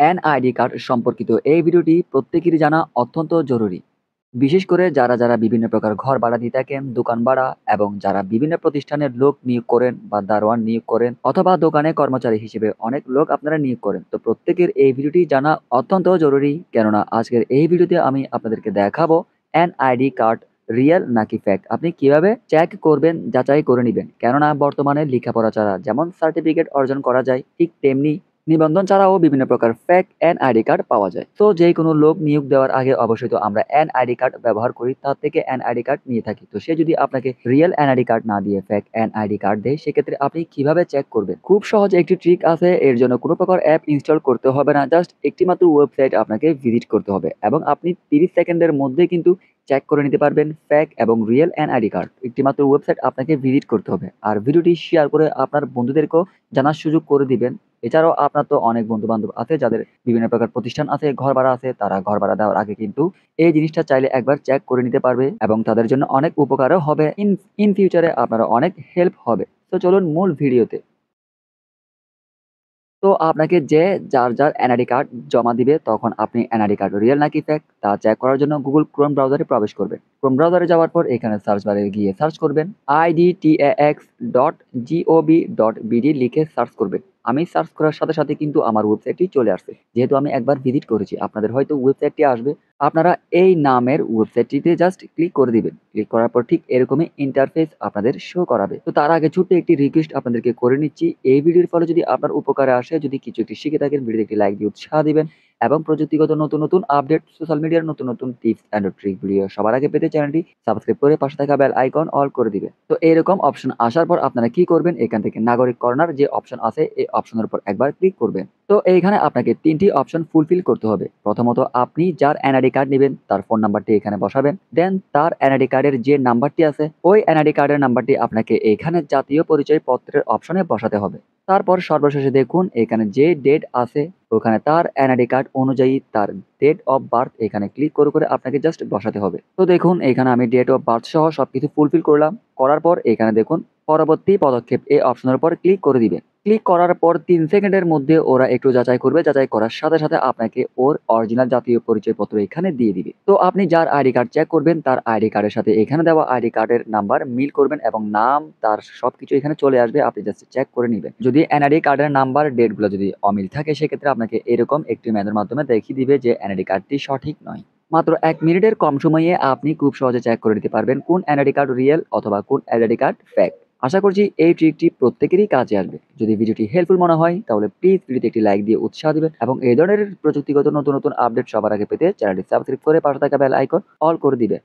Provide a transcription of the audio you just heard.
NID card সম্পর্কিত এই ভিডিওটি প্রত্যেকেরই জানা অত্যন্ত জরুরি। বিশেষ করে যারা বিভিন্ন প্রকার ঘর ভাড়া দিয়ে থাকেন, দোকান ভাড়া এবং যারা বিভিন্ন প্রতিষ্ঠানের লোক নিয়োগ করেন বা দারোয়ান নিয়োগ করেন অথবা দোকানে কর্মচারী হিসেবে অনেক লোক আপনারা নিয়োগ করেন। তো প্রত্যেকের এই ভিডিওটি জানা অত্যন্ত জরুরি, কেননা আজকের এই ভিডিওতে আমি আপনাদেরকে দেখাবো এনআইডি কার্ড রিয়েল নাকি ফেক আপনি কিভাবে চেক করবেন, যাচাই করে নিবেন। কেননা বর্তমানে লেখাপড়া ছাড়া যেমন সার্টিফিকেট অর্জন করা যায়, ঠিক তেমনি নিবন্ধন ছাড়াও বিভিন্ন প্রকার ফেক এনআইডি কার্ড পাওয়া যায়। তো যে কোনো লোক নিয়োগ দেওয়ার আগে অবশ্যই তো আমরা এনআইডি কার্ড ব্যবহার করি, তার থেকে এনআইডি কার্ড নিয়ে থাকি। তো সে যদি আপনাকে রিয়েল এনআইডি কার্ড না দিয়ে ফেক এনআইডি কার্ড দেয়, সেক্ষেত্রে আপনি কিভাবে চেক করবেন? খুব সহজ একটি ট্রিক আছে। এর জন্য কোনো প্রকার অ্যাপ ইনস্টল করতে হবে না, জাস্ট একটি মাত্র ওয়েবসাইট আপনাকে ভিজিট করতে হবে এবং আপনি 30 সেকেন্ডের মধ্যে কিন্তু চেক করে নিতে পারবেন ফেক এবং রিয়েল এনআইডি কার্ড। একটি মাত্র ওয়েবসাইট আপনাকে ভিজিট করতে হবে। আর ভিডিওটি শেয়ার করে আপনার বন্ধুদেরকেও জানার সুযোগ করে দিবেন। এছাড়াও আপনার তো অনেক বন্ধু-বান্ধব আছে যাদের বিভিন্ন প্রকার প্রতিষ্ঠান আছে, ঘর ভাড়া আছে। তারা ঘর ভাড়া দেওয়ার আগে কিন্তু এই জিনিসটা চাইলে একবার চেক করে নিতে পারবে এবং তাদের জন্য অনেক উপকারও হবে। ইন ফিউচারে আপনারা অনেক হেল্প হবে। তো চলুন মূল ভিডিওতে। তো আপনাকে যার এনআইডি কার্ড জমা দিবে, তখন আপনি এনআইডি কার্ড রিয়েল নাকি ফেক তা চেক করার জন্য Google Chrome ব্রাউজারে প্রবেশ করবেন। Chrome ব্রাউজারে যাওয়ার পর এখানে সার্চ বারে গিয়ে সার্চ করবেন idtax.gov.bd লিখে সার্চ করবেন। আমি সার্চ করার সাথে সাথে কিন্তু আমার ওয়েবসাইটটি চলে আসছে। যেহেতু আমি একবার ভিজিট করেছি, আপনাদের হয়তো ওয়েবসাইটটি আসবে। আপনারা এই নামের ওয়েবসাইটটিতে জাস্ট ক্লিক করে দিবেন। ক্লিক করার পর ঠিক এরকমই ইন্টারফেস আপনাদের শো করাবে। তো তার আগে ছোট্ট একটি রিকোয়েস্ট আপনাদেরকে করে নিচ্ছি। এই ভিডিওর ফলে যদি আপনার উপকারে আসে, যদি কিছু একটি শিখে থাকেন, ভিডিওতে একটি লাইক দিয়ে উৎসাহ দিবেন এবং প্রযুক্তিগত নতুন আপডেট, সোশ্যাল মিডিয়ার নতুন টিপস অ্যান্ড ট্রিক ভিডিও সবার আগে পেতে চ্যানেলটি সাবস্ক্রাইব করে পাশে থাকা বেল আইকন অল করে দিবেন। তো এরকম অপশন আসার পর আপনারা কি করবেন? এখান থেকে নাগরিক কর্নার যে অপশন আছে, এই অপশনের উপর একবার ক্লিক করবেন। তো এইখানে আপনাকে ৩টি অপশন ফুলফিল করতে হবে। প্রথমত আপনি যার এনআইডি কার্ড নেবেন তার ফোন নাম্বারটি এখানে বসাবেন। দেন তার এনআইডি কার্ডের যে নাম্বারটি আছে, ওই এনআইডি কার্ডের নাম্বারটি আপনাকে এখানে জাতীয় পরিচয় পত্রের অপশনে বসাতে হবে। তারপর সর্বশেষে দেখুন এখানে যে ডেট আছে, ওখানে তার এনআইডি কার্ড অনুযায়ী তার ডেট অফ বার্থ এখানে ক্লিক করে আপনাকে জাস্ট বসাতে হবে। তো দেখুন এখানে আমি ডেট অফ বার্থ সহ সবকিছু ফুলফিল করলাম। করার পর এখানে দেখুন পরবর্তী পদক্ষেপ এই অপশনের উপর ক্লিক করে দিবেন। ক্লিক করার পর ৩ সেকেন্ডের মধ্যে ওরা একটু যাচাই করবে। যাচাই করার সাথে সাথে আপনাকে ওর অরিজিনাল জাতীয় পরিচয়পত্র এখানে দিয়ে দিবে। তো আপনি যার আইডি কার্ড চেক করবেন, তার আইডি কার্ডের সাথে এখানে দেওয়া আইডি কার্ডের নাম্বার মিল করবেন এবং নাম তার সবকিছু এখানে চলে আসবে। আপনি জাস্ট চেক করে নিবেন। যদি এনআইডি কার্ডের নাম্বার, ডেটগুলো যদি অমিল থাকে, সেক্ষেত্রে আপনাকে এরকম একটি মেনুর মাধ্যমে দেখিয়ে দিবে যে এনআইডি কার্ডটি সঠিক নয়। মাত্র ১ মিনিটের কম সময়ে আপনি খুব সহজে চেক করে নিতে পারবেন কোন এনআইডি কার্ড রিয়েল অথবা কোন এনআইডি কার্ড ফেক। আশা করছি এই ট্রিকটি প্রত্যেকেরই কাজে আসবে। যদি ভিডিওটি হেল্পফুল মনে হয় তাহলে প্লিজ ভিডিওতে একটি লাইক দিয়ে উৎসাহ দিবেন এবং এই ধরনের প্রযুক্তিগত নতুন আপডেট সবার আগে পেতে চ্যানেলটি সাবস্ক্রাইব করে পাশে থাকা বেল আইকন অল করে দিবেন।